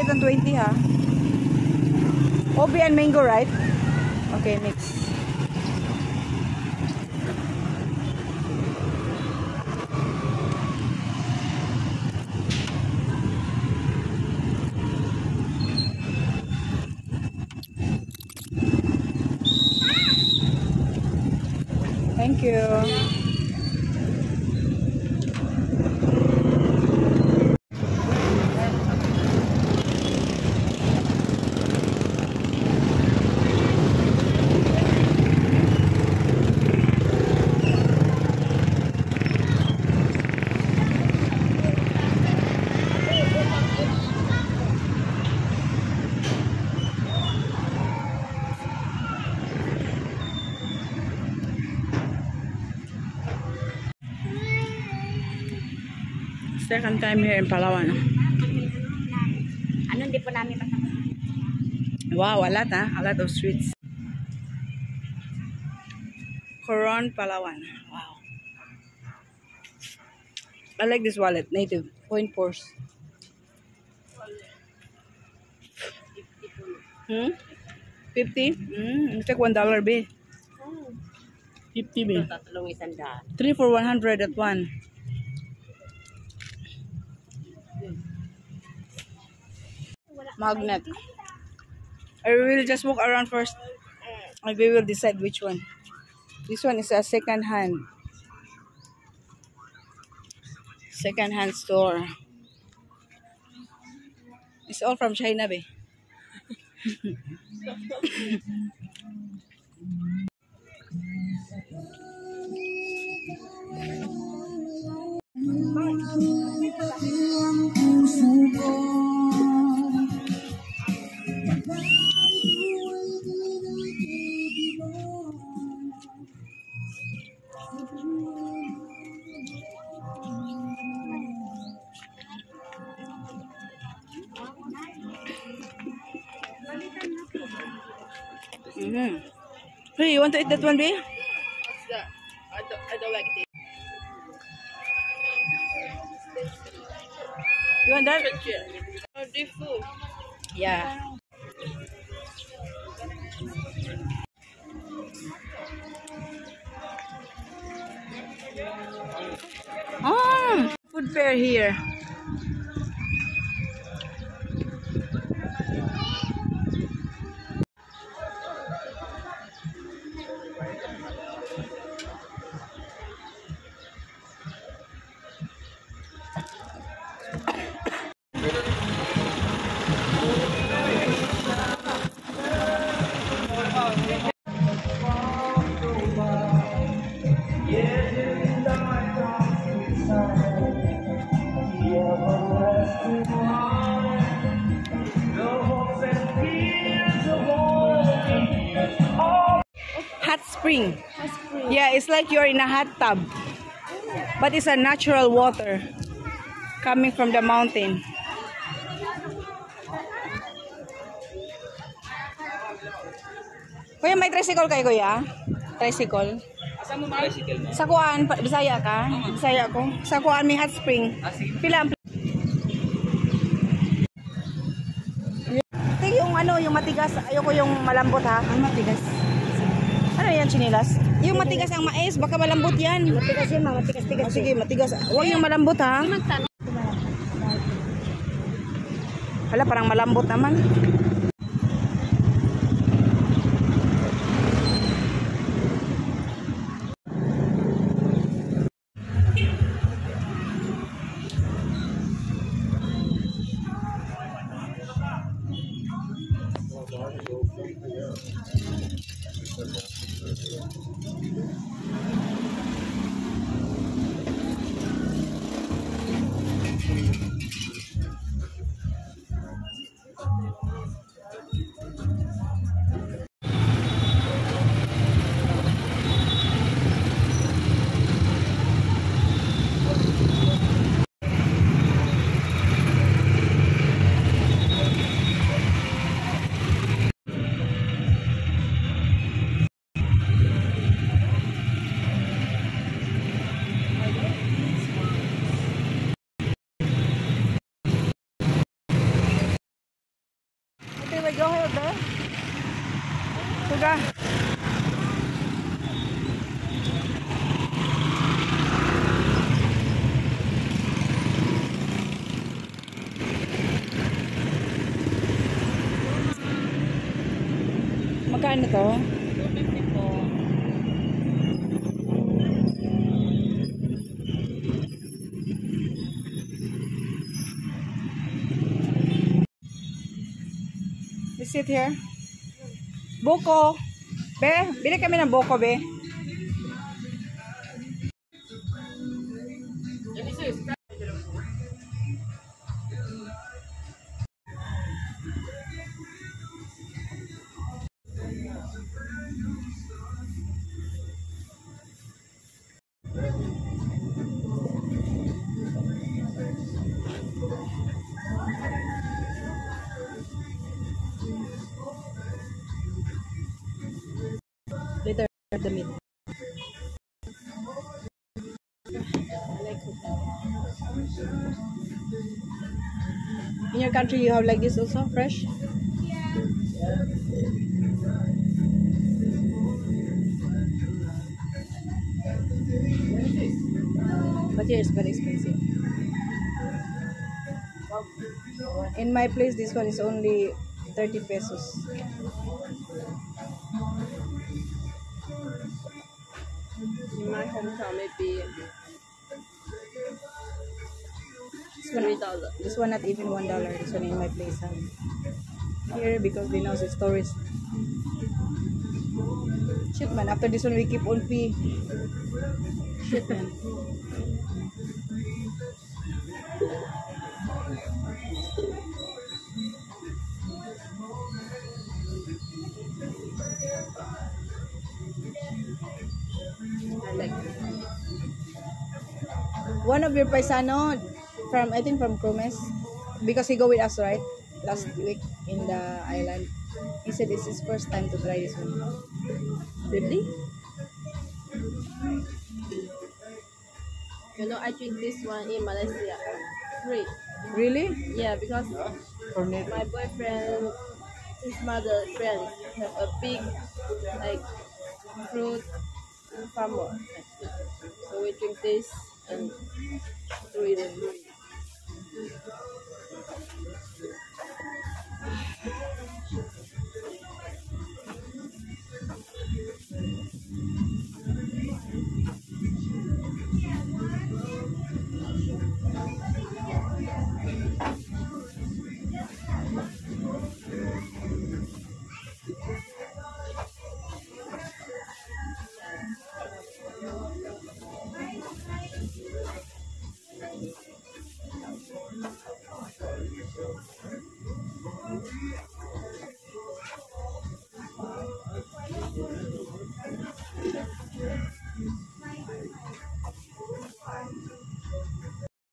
it on 20 ha. Obi and mango, right? Okay, mix. Thank you. Second time here in Palawan. Ano, hindi po namin pasok. Wow, a lot ha? A lot of streets. Coron, Palawan. Wow. I like this wallet, native. Point Force. 50? Take $1 be. 50 be. Tatlong isanda. 3 for 100 at 1. Magnet. I will just walk around first and we will decide which one. This one is a second hand store. It's all from China, be. Hey, you want to eat that one, B? What's that? I don't like it. You want that? Oh, the food. Yeah. Food fair here. Hot spring. Yeah, it's like you're in a hot tub. But it's a natural water coming from the mountain. Kuya, may tricycle kayo, kuya? Tricycle? Saan mo tricycle mo? Sa kuan, Bisaya ka? Bisaya ko. Sa kuan may hot spring. Pila ang yung ano, yung matigas. Ayoko yung malambot ha. Ang matigas. Ano yan, chinilas? Yung matigas ang mais, baka malambot yan. Matigas yun, matigas-tigas. Oh, sige, matigas. Huwag yung malambot ha. Hala, parang malambot naman. Okay, go ahead there. Suga. Magkano to? 250 po. You sit here. Buko. Be, bili kami ng buko, be. Later, the meat. In your country, you have like this also, fresh? But here it's very expensive. In my place, this one is only 30 pesos. In my hometown, maybe $3. This one not even $1. This one in my place. Here because they know it's tourist. Shit man, after this one we keep on pee. Shit man. I like it. One of your paisano from, I think from Cromes, because he go with us, right? Last week in the island. He said it's his first time to try this one. Really? You know, I drink this one in Malaysia. Free. Really? Yeah, because For me. my boyfriend, his mother friends have a big like fruit farmer. So we drink this and do it in free.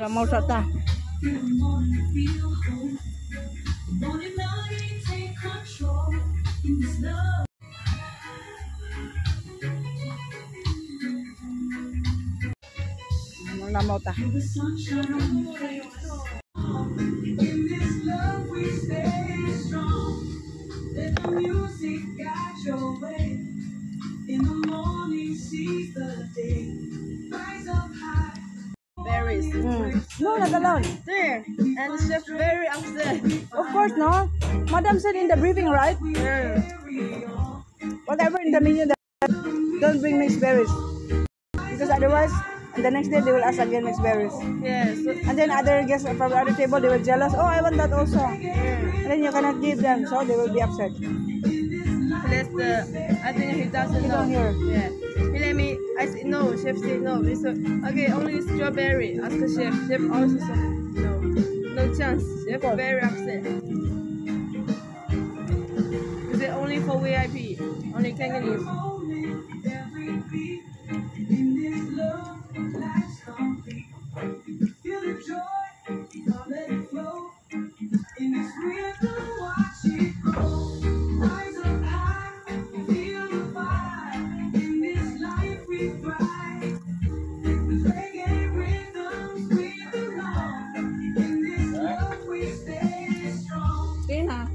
Mau ta. Mau ta. Berries. No, not alone. There. And Chef very upset. Of course, no. Madam said in the briefing, right? Yeah. Whatever in the menu, that don't bring mixed berries. Because otherwise, the next day they will ask again mixed berries. Yes. And then other guests from the other table, they will jealous. Oh, I want that also. Yeah. And then you cannot give them, so they will be upset. That's I think he doesn't You know. don't hear. Yeah. He let me, I said no, chef said no. He said, okay, only strawberry. Ask the chef. Chef also said no. No chance. Chef very upset. He said only for VIP. Only Cantonese. Tina.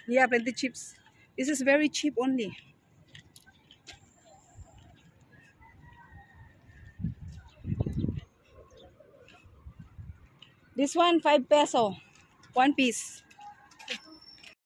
Yeah, plenty chips. This is very cheap only. This one 5 peso, 1 piece.